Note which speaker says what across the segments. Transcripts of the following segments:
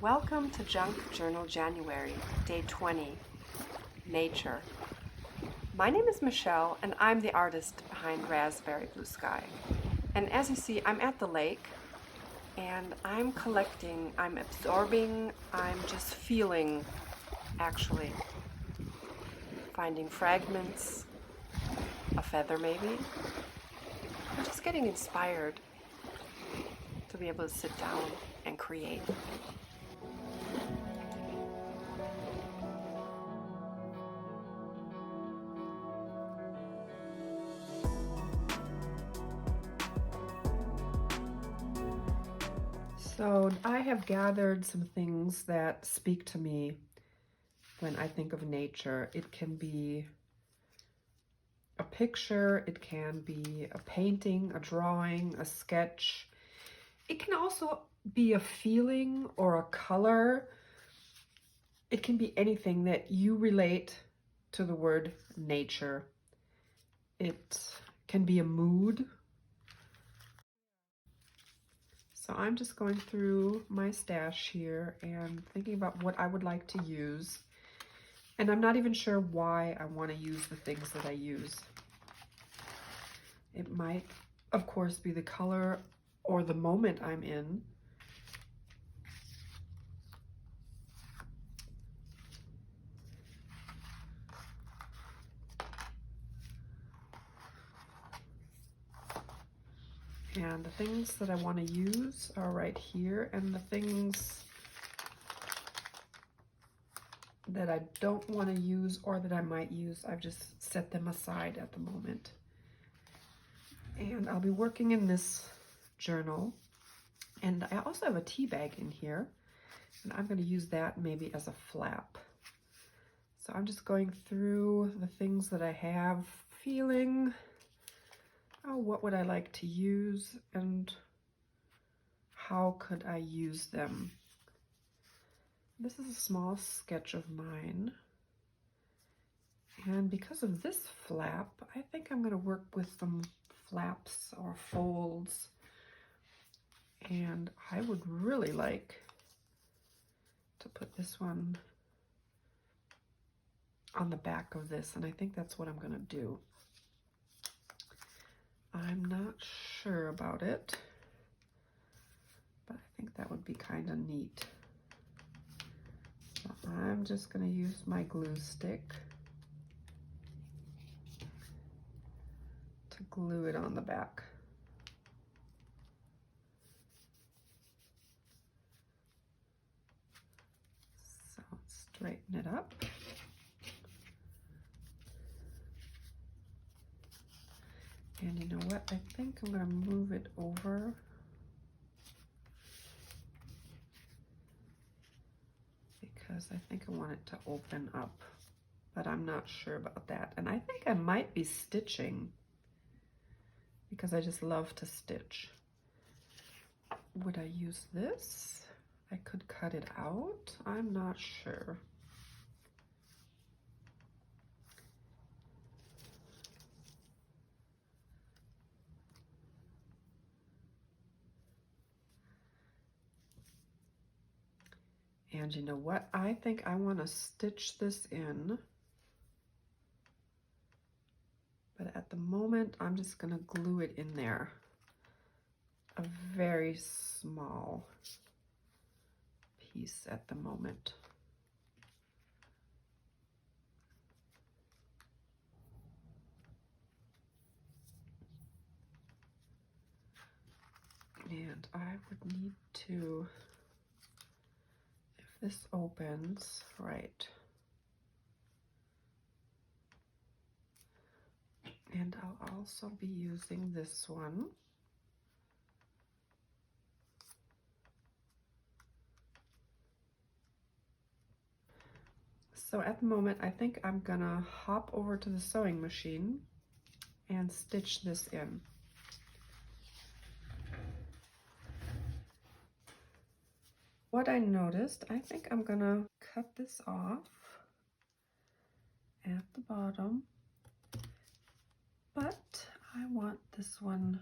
Speaker 1: Welcome to Junk Journal January, Day 20, Nature. My name is Michelle and I'm the artist behind Raspberry Blue Sky. And as you see, I'm at the lake and I'm collecting, I'm absorbing, I'm just feeling, actually. Finding fragments, a feather maybe. I'm just getting inspired to be able to sit down and create. So I have gathered some things that speak to me when I think of nature. It can be a picture, it can be a painting, a drawing, a sketch. It can also be a feeling or a color. It can be anything that you relate to the word nature. It can be a mood. So I'm just going through my stash here and thinking about what I would like to use. And I'm not even sure why I want to use the things that I use. It might, of course, be the color or the moment I'm in. And the things that I want to use are right here, and the things that I don't want to use or that I might use, I've just set them aside at the moment. And I'll be working in this journal. And I also have a tea bag in here, and I'm going to use that maybe as a flap. So I'm just going through the things that I have, feeling, oh, what would I like to use and how could I use them? This is a small sketch of mine. And because of this flap, I think I'm going to work with some flaps or folds. And I would really like to put this one on the back of this, and I think that's what I'm going to do. I'm not sure about it, but I think that would be kind of neat. So I'm just going to use my glue stick to glue it on the back. So straighten it up. And you know what? I think I'm going to move it over. Because I think I want it to open up, but I'm not sure about that. And I think I might be stitching because I just love to stitch. Would I use this? I could cut it out. I'm not sure. And you know what? I think I want to stitch this in. But at the moment, I'm just going to glue it in there. A very small piece at the moment. And I would need to, if this opens, right. And I'll also be using this one. So at the moment, I think I'm gonna hop over to the sewing machine and stitch this in. What I noticed, I think I'm gonna cut this off at the bottom, but I want this one,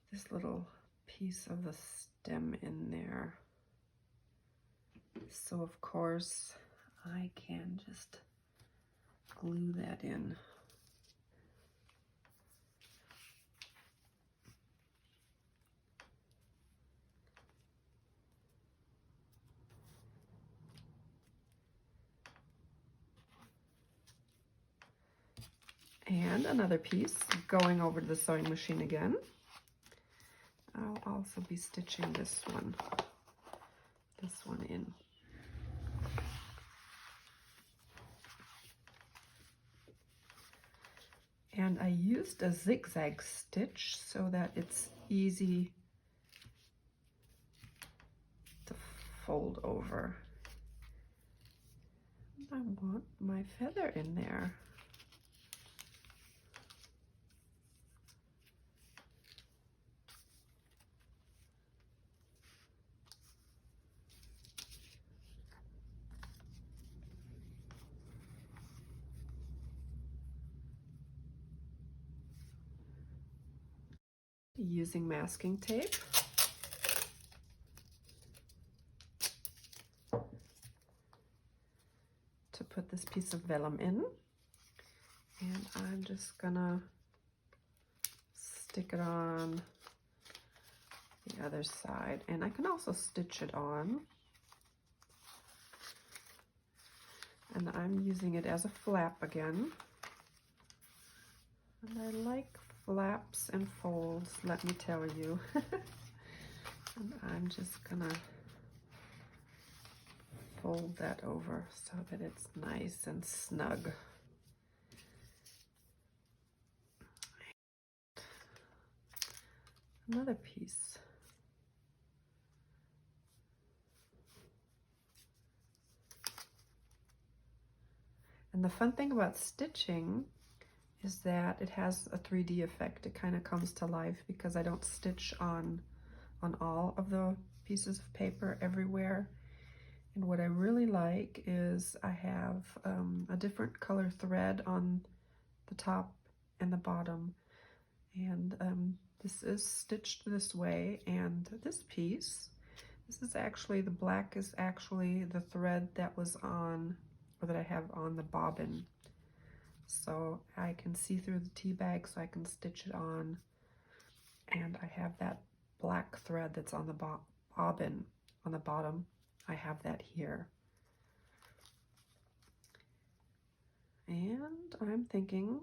Speaker 1: this little piece of the stem in there. So of course I can just glue that in. And another piece going over to the sewing machine again. I'll also be stitching this one in. And I used a zigzag stitch so that it's easy to fold over. I want my feather in there. Using masking tape. To put this piece of vellum in. And I'm just gonna stick it on the other side. And I can also stitch it on. And I'm using it as a flap again. And I like flaps and folds, let me tell you. And I'm just gonna fold that over so that it's nice and snug. Another piece. And the fun thing about stitching is that it has a 3D effect. It kind of comes to life because I don't stitch on all of the pieces of paper everywhere. And what I really like is I have a different color thread on the top and the bottom. And this is stitched this way, and this piece, this is actually, the black is actually the thread that was on, or that I have on the bobbin. So I can see through the tea bag so I can stitch it on. And I have that black thread that's on the bobbin on the bottom. I have that here. And I'm thinking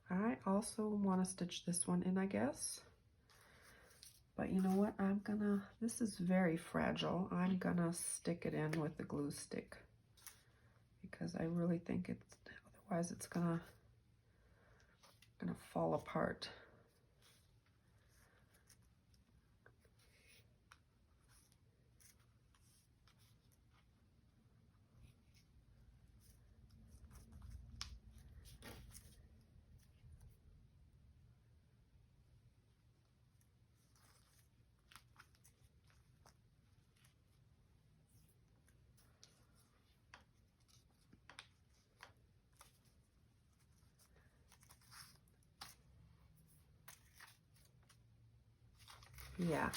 Speaker 1: I also want to stitch this one in, I guess. But you know what? This is very fragile. I'm gonna stick it in with the glue stick because I really think otherwise it's gonna fall apart. Yeah.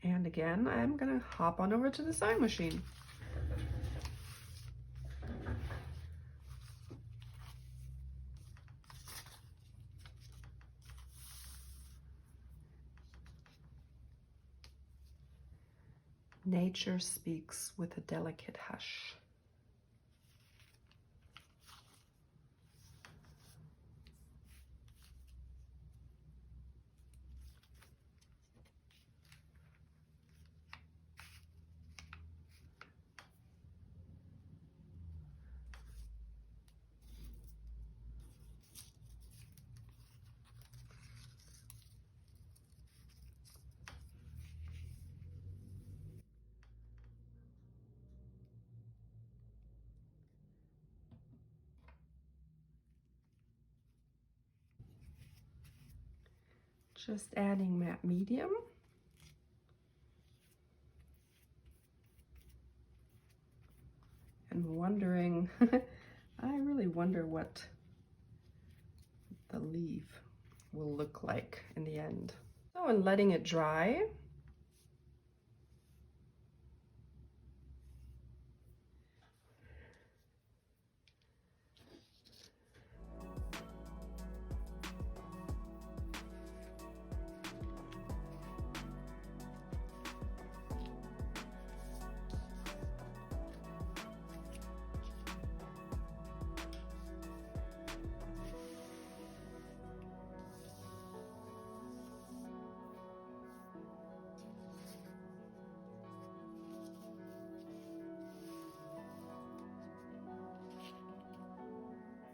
Speaker 1: And again, I'm gonna hop on over to the sewing machine. Nature speaks with a delicate hush. Just adding matte medium. And wondering, I really wonder what the leaf will look like in the end. So, and letting it dry,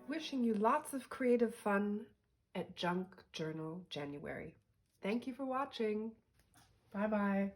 Speaker 1: Wishing you lots of creative fun at Junk Journal January. Thank you for watching. Bye-bye.